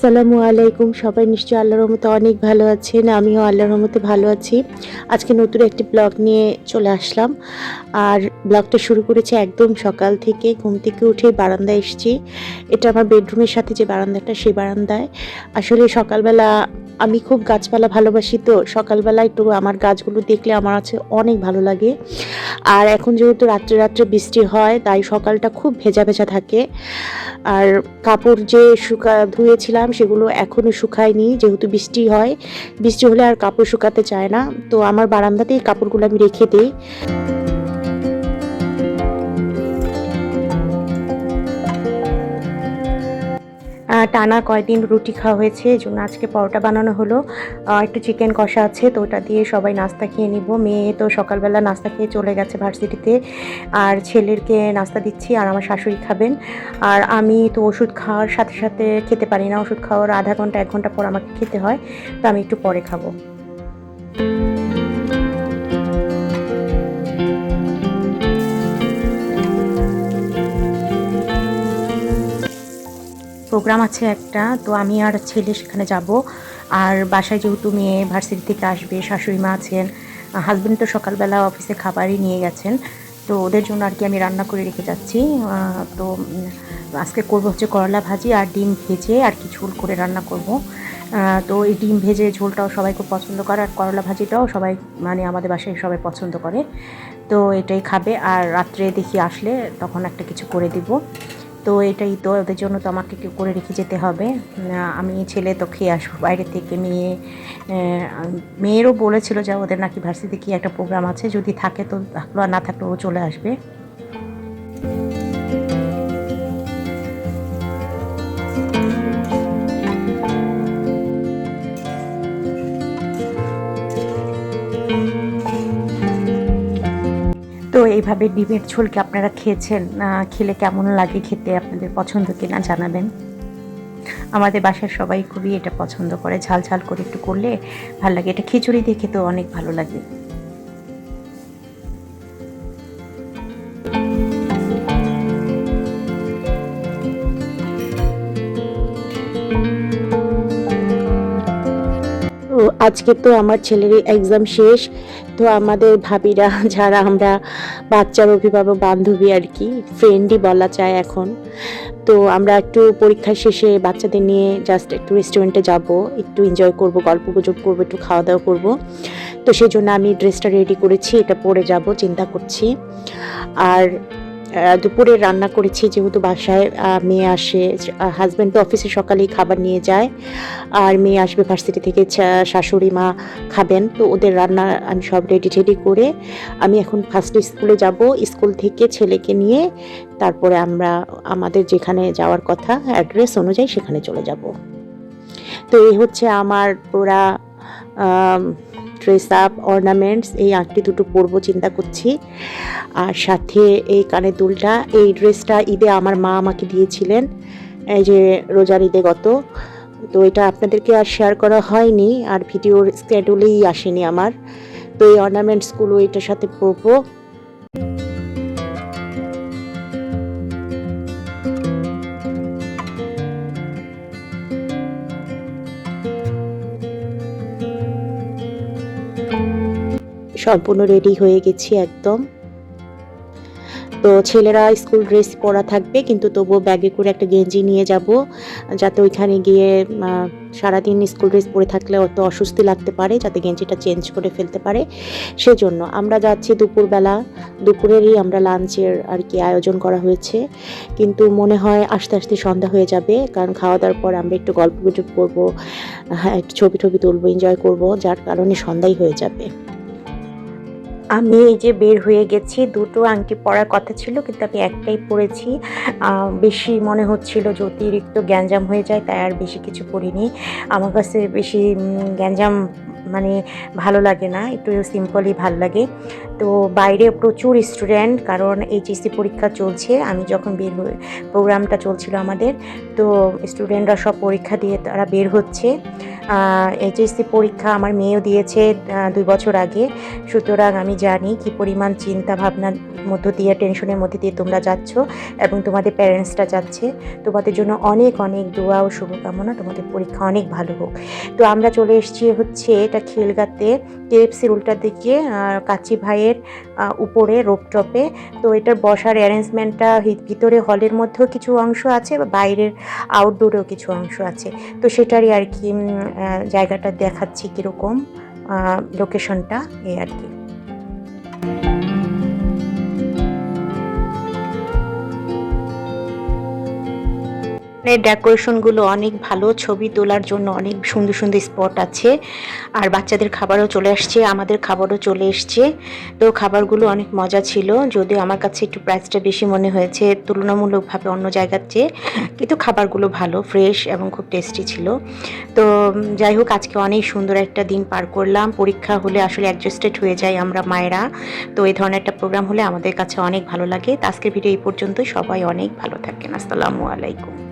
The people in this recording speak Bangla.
আসসালামু আলাইকুম। সবাই নিশ্চয়ই আল্লাহর রহমতে অনেক ভালো আছেন। আমিও আল্লাহর রহমতে ভালো আছি। আজকে নতুন একটি ব্লগ নিয়ে চলে আসলাম। আর ব্লগটা শুরু করেছি একদম সকাল থেকে। ঘুম থেকে উঠে বারান্দায় এসেছি। এটা আমার বেডরুমের সাথে যে বারান্দাটা, সেই বারান্দায়। আসলে সকালবেলা আমি খুব গাছপালা ভালোবাসি, তো সকালবেলা একটু আমার গাছগুলো দেখলে আমার আছে অনেক ভালো লাগে। আর এখন যেহেতু রাত্রে রাত্রে বৃষ্টি হয়, তাই সকালটা খুব ভেজা ভেজা থাকে। আর কাপড় যে ধুয়েছিলাম সেগুলো এখনও শুকায়নি, যেহেতু বৃষ্টি হয়। বৃষ্টি হলে আর কাপড় শুকাতে চায় না, তো আমার বারান্দাতেই কাপড়গুলো আমি রেখে দিই। টানা কয়দিন রুটি খাওয়া হয়েছে, এই জন্য আজকে পরোটা বানানো হলো। একটু চিকেন কষা আছে, তো ওটা দিয়ে সবাই নাস্তা খেয়ে নিব। মেয়ে তো সকালবেলা নাস্তা খেয়ে চলে গেছে ভার্সিটিতে, আর ছেলেরকে নাস্তা দিচ্ছি, আর আমার শাশুড়ি খাবেন। আর আমি তো ওষুধ খাওয়ার সাথে সাথে খেতে পারি না, ওষুধ খাওয়ার আধা ঘন্টা 1 ঘন্টা পর আমাকে খেতে হয়, তো আমি একটু পরে খাবো। প্রোগ্রাম আছে একটা, তো আমি আর ছেলে সেখানে যাব। আর বাসায় যেহেতু মেয়ে ভার্সিটি থেকে আসবে, শাশুড়ি মা আছেন, হাজব্যান্ড তো সকালবেলা অফিসে খাবারই নিয়ে গেছেন, তো ওদের জন্য আর কি আমি রান্না করে রেখে যাচ্ছি। তো আজকে করবো হচ্ছে করলা ভাজি আর ডিম ভেজে আর কি ঝোল করে রান্না করব। তো এই ডিম ভেজে ঝোলটাও সবাই খুব পছন্দ করে, আর করলা ভাজিটাও সবাই, মানে আমাদের বাসায় সবাই পছন্দ করে, তো এটাই খাবে। আর রাত্রে দেখি আসলে তখন একটা কিছু করে দিব। তো এটাই তো, ওদের জন্য তো আমাকে একটু করে রেখে যেতে হবে। আমি ছেলে তো খেয়ে আসবো বাইরে থেকে। মেয়েরও বলেছিল যে ওদের নাকি ভার্সিটিতে কি একটা প্রোগ্রাম আছে, যদি থাকে তো থাকলো, আর না থাকলে ও চলে আসবে। তো এইভাবে ডিমের ঝোলকে আপনারা খেয়েছেন? খেলে কেমন লাগে খেতে, আপনাদের পছন্দ কিনা জানাবেন। আমাদের বাসার সবাই খুবই এটা পছন্দ করে, ঝাল ঝাল করে একটু করলে ভালো লাগে। এটা খিচুড়ি দিয়ে খেতেও অনেক ভালো লাগে। তো আজকে তো আমার ছেলের এক্সাম শেষ, তো আমাদের ভাবিরা যারা আমরা বাচ্চার অভিভাবক বান্ধবী আর কি, ফ্রেন্ডই বলা যায় এখন, তো আমরা একটু পরীক্ষা শেষে বাচ্চাদের নিয়ে জাস্ট একটু রেস্টুরেন্টে যাব, একটু এনজয় করব, গল্প গুজব করবো, একটু খাওয়া দাওয়া করব। তো সেই জন্য আমি ড্রেসটা রেডি করেছি, এটা পরে যাব চিন্তা করছি। আর দুপুরে রান্না করেছি, যেহেতু বাসায় মেয়ে আসে, হাজব্যান্ড তো অফিসে সকালেই খাবার নিয়ে যায়, আর মেয়ে আসবে ভার্সিটি থেকে, শাশুড়ি মা খাবেন, তো ওদের রান্না আমি সব রেডি করে আমি এখন ফার্স্টে স্কুলে যাব। স্কুল থেকে ছেলেকে নিয়ে তারপরে আমরা আমাদের যেখানে যাওয়ার কথা অ্যাড্রেস অনুযায়ী সেখানে চলে যাব। তো এই হচ্ছে আমার পুরা ড্রেস আপ, অর্নামেন্টস। এই আংটি দুটো পরবো চিন্তা করছি, আর সাথে এই কানের দুলটা। এই ড্রেসটা ঈদে আমার মা আমাকে দিয়েছিলেন, এই যে রোজার ঈদে গত। তো এটা আপনাদেরকে আর শেয়ার করা হয়নি, আর ভিডিওর স্কেডিউলেই আসেনি আমার। তো এই অর্নামেন্টসগুলো এটার সাথে পরবো। সম্পূর্ণ রেডি হয়ে গেছি একদম। তো ছেলেরা স্কুল ড্রেস পরা থাকবে, কিন্তু তবুও ব্যাগে করে একটা গেঞ্জি নিয়ে যাব, যাতে ওইখানে গিয়ে সারাদিন স্কুল ড্রেস পরে থাকলে অত অস্বস্তি লাগতে পারে, যাতে গেঞ্জিটা চেঞ্জ করে ফেলতে পারে। সেজন্য আমরা যাচ্ছি দুপুরবেলা, দুপুরেরই আমরা লাঞ্চের আর কি আয়োজন করা হয়েছে, কিন্তু মনে হয় আস্তে আস্তে সন্ধ্যা হয়ে যাবে, কারণ খাওয়া দাওয়ার পর আমরা একটু গল্প গুজব করবো, হ্যাঁ একটু ছবি টবি তুলবো, এনজয় করবো, যার কারণে সন্ধ্যাই হয়ে যাবে। আমি এই যে বের হয়ে গেছি, দুটো আংটি পরার কথা ছিল, কিন্তু আমি একটাই পরেছি। বেশি মনে হচ্ছিল যে অতিরিক্ত গ্যাঞ্জাম হয়ে যায়, তাই আর বেশি কিছু পরিনি। আমার কাছে বেশি গ্যাঞ্জাম মানে ভালো লাগে না, একটু সিম্পলই ভালো লাগে। তো বাইরে প্রচুর স্টুডেন্ট, কারণ এইচএসসি পরীক্ষা চলছে। আমি যখন বের হয়ে, প্রোগ্রামটা চলছিল আমাদের, তো স্টুডেন্টরা সব পরীক্ষা দিয়ে তারা বের হচ্ছে। এইচএসসি পরীক্ষা আমার মেয়েও দিয়েছে 2 বছর আগে, সুতরাং আমি জানি কি পরিমাণ চিন্তা ভাবনার মধ্য দিয়ে, টেনশনের মধ্যে দিয়ে তোমরা যাচ্ছ এবং তোমাদের প্যারেন্টসরা যাচ্ছে। তোমাদের জন্য অনেক অনেক দোয়া ও শুভকামনা, তোমাদের পরীক্ষা অনেক ভালো হোক। তো আমরা চলে এসেছি হচ্ছে এটা খিলগাতে, কেএফসির উল্টার দিকে কাচ্চি ভাইয়ের উপরে রোপটপে। তো এটার বসার অ্যারেঞ্জমেন্টটা ভিতরে হলের মধ্যেও কিছু অংশ আছে, বা বাইরের আউটডোরেও কিছু অংশ আছে। তো সেটারই আর কি জায়গাটা দেখাচ্ছি কীরকম লোকেশনটা, এই আর কি। ডেকোরেশনগুলো অনেক ভালো, ছবি তোলার জন্য অনেক সুন্দর সুন্দর স্পট আছে। আর বাচ্চাদের খাবারও চলে আসছে, আমাদের খাবারও চলে এসছে। তো খাবারগুলো অনেক মজা ছিল, যদিও আমার কাছে একটু প্রাইসটা বেশি মনে হয়েছে তুলনামূলকভাবে অন্য জায়গার চেয়ে, কিন্তু খাবারগুলো ভালো, ফ্রেশ এবং খুব টেস্টি ছিল। তো যাই হোক, আজকে অনেক সুন্দর একটা দিন পার করলাম। পরীক্ষা হলে আসলে অ্যাডজাস্টেড হয়ে যায় আমরা মায়েরা, তো এই ধরনের একটা প্রোগ্রাম হলে আমাদের কাছে অনেক ভালো লাগে। তো আজকের ভিডিও এই পর্যন্তই, সবাই অনেক ভালো থাকেন। আসসালামু আলাইকুম।